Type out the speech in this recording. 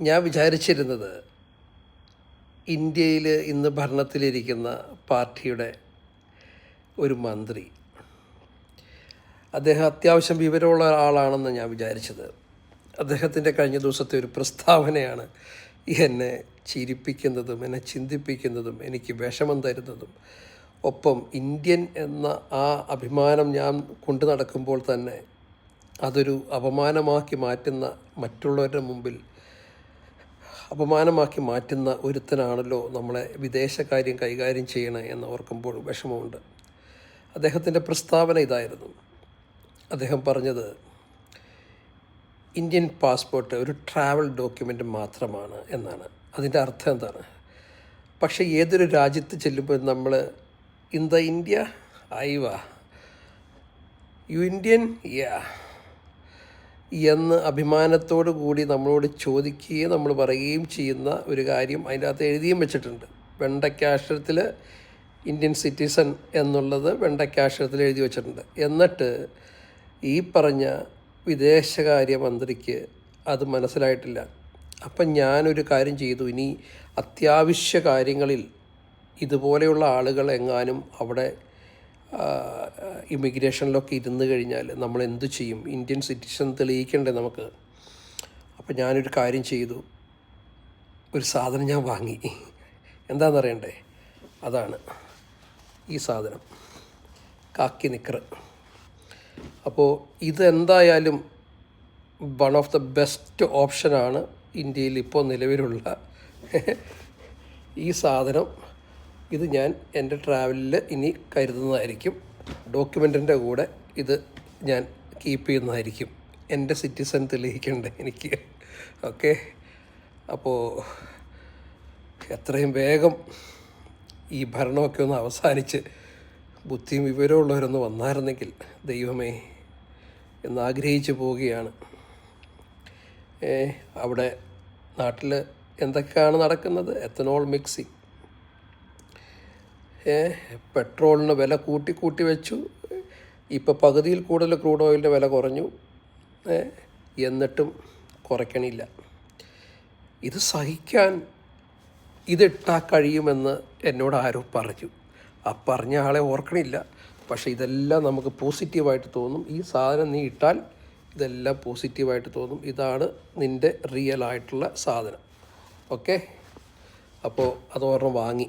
ഞാൻ വിചാരിച്ചിരുന്നത് ഇന്ത്യയിൽ ഇന്ന് ഭരണത്തിലിരിക്കുന്ന പാർട്ടിയുടെ ഒരു മന്ത്രി, അദ്ദേഹം അത്യാവശ്യം വിവരമുള്ള ആളാണെന്ന് ഞാൻ വിചാരിച്ചത്. അദ്ദേഹത്തിൻ്റെ കഴിഞ്ഞ ദിവസത്തെ ഒരു പ്രസ്താവനയാണ് എന്നെ ചിരിപ്പിക്കുന്നതും എന്നെ ചിന്തിപ്പിക്കുന്നതും എനിക്ക് വിഷമം തരുന്നതും. ഒപ്പം ഇന്ത്യൻ എന്ന ആ അഭിമാനം ഞാൻ കൊണ്ടു നടക്കുമ്പോൾ തന്നെ അതൊരു അപമാനമാക്കി മാറ്റുന്ന, മറ്റുള്ളവരുടെ മുമ്പിൽ അപമാനമാക്കി മാറ്റുന്ന ഒരുത്തനാണല്ലോ നമ്മളെ വിദേശകാര്യം കൈകാര്യം ചെയ്യണേ എന്ന് ഓർക്കുമ്പോൾ വിഷമമുണ്ട്. അദ്ദേഹത്തിൻ്റെ പ്രസ്താവന ഇതായിരുന്നു. അദ്ദേഹം പറഞ്ഞത്, ഇന്ത്യൻ പാസ്പോർട്ട് ഒരു ട്രാവൽ ഡോക്യുമെൻ്റ് മാത്രമാണ് എന്നാണ്. അതിൻ്റെ അർത്ഥം എന്താണ്? പക്ഷേ ഏതൊരു രാജ്യത്ത് ചെല്ലുമ്പോൾ നമ്മൾ ഇൻ ദ ഇന്ത്യ ഐവ യു ഇന്ത്യൻ യാ എന്ന് അഭിമാനത്തോടു കൂടി നമ്മളോട് ചോദിക്കുകയും നമ്മൾ പറയുകയും ചെയ്യുന്ന ഒരു കാര്യം അതിൻ്റെ അകത്ത് എഴുതിയും വെച്ചിട്ടുണ്ട്. വെണ്ടയ്ക്കാക്ഷരത്തിൽ ഇന്ത്യൻ സിറ്റിസൺ എന്നുള്ളത് വെണ്ടയ്ക്കാക്ഷരത്തിൽ എഴുതി വെച്ചിട്ടുണ്ട്. എന്നിട്ട് ഈ പറഞ്ഞ വിദേശകാര്യ മന്ത്രിക്ക് അത് മനസ്സിലായിട്ടില്ല. അപ്പം ഞാനൊരു കാര്യം ചെയ്തു, ഇനി അത്യാവശ്യ കാര്യങ്ങളിൽ ഇതുപോലെയുള്ള ആളുകൾ എങ്ങാനും അവിടെ ഇമിഗ്രേഷനിലൊക്കെ ഇരുന്ന് കഴിഞ്ഞാൽ നമ്മൾ എന്തു ചെയ്യും? ഇന്ത്യൻ സിറ്റിസൺ തെളിയിക്കണ്ടേ നമുക്ക്? അപ്പം ഞാനൊരു കാര്യം ചെയ്തു, ഒരു സാധനം ഞാൻ വാങ്ങി. എന്താണെന്നറിയണ്ടേ? അതാണ് ഈ സാധനം, കാക്കി നിക്കർ. അപ്പോൾ ഇതെന്തായാലും വൺ ഓഫ് ദ ബെസ്റ്റ് ഓപ്ഷനാണ് ഇന്ത്യയിൽ ഇപ്പോൾ നിലവിലുള്ള ഈ സാധനം. ഇത് ഞാൻ എൻ്റെ ട്രാവലിൽ ഇനി കരുതുന്നതായിരിക്കും. ഡോക്യുമെൻറ്റിൻ്റെ കൂടെ ഇത് ഞാൻ കീപ്പ് ചെയ്യുന്നതായിരിക്കും. എൻ്റെ സിറ്റിസൺ തെളിയിക്കണ്ടേ എനിക്ക്? ഓക്കെ. അപ്പോൾ എത്രയും വേഗം ഈ ഭരണമൊക്കെ ഒന്ന് അവസാനിച്ച് ബുദ്ധിയും വിവരമുള്ളവരൊന്ന് വന്നായിരുന്നെങ്കിൽ ദൈവമേ എന്നാഗ്രഹിച്ചു പോവുകയാണ്. അവിടെ നാട്ടിൽ എന്തൊക്കെയാണ് നടക്കുന്നത്? എത്തനോൾ മിക്സിങ്, പെട്രോളിന് വില കൂട്ടി വെച്ചു. ഇപ്പോൾ പകുതിയിൽ കൂടുതൽ ക്രൂഡ് ഓയിലിൻ്റെ വില കുറഞ്ഞു, എന്നിട്ടും കുറയ്ക്കണില്ല. ഇത് സഹിക്കാൻ ഇതിട്ടാൽ കഴിയുമെന്ന് എന്നോട് ആരോ പറഞ്ഞു. ആ പറഞ്ഞ ആളെ ഓർക്കണില്ല. പക്ഷേ ഇതെല്ലാം നമുക്ക് പോസിറ്റീവായിട്ട് തോന്നും. ഈ സാധനം നീ ഇട്ടാൽ ഇതെല്ലാം പോസിറ്റീവായിട്ട് തോന്നും. ഇതാണ് നിൻ്റെ റിയൽ ആയിട്ടുള്ള സാധനം. ഓക്കെ. അപ്പോൾ അത് ഒരെണ്ണം വാങ്ങി.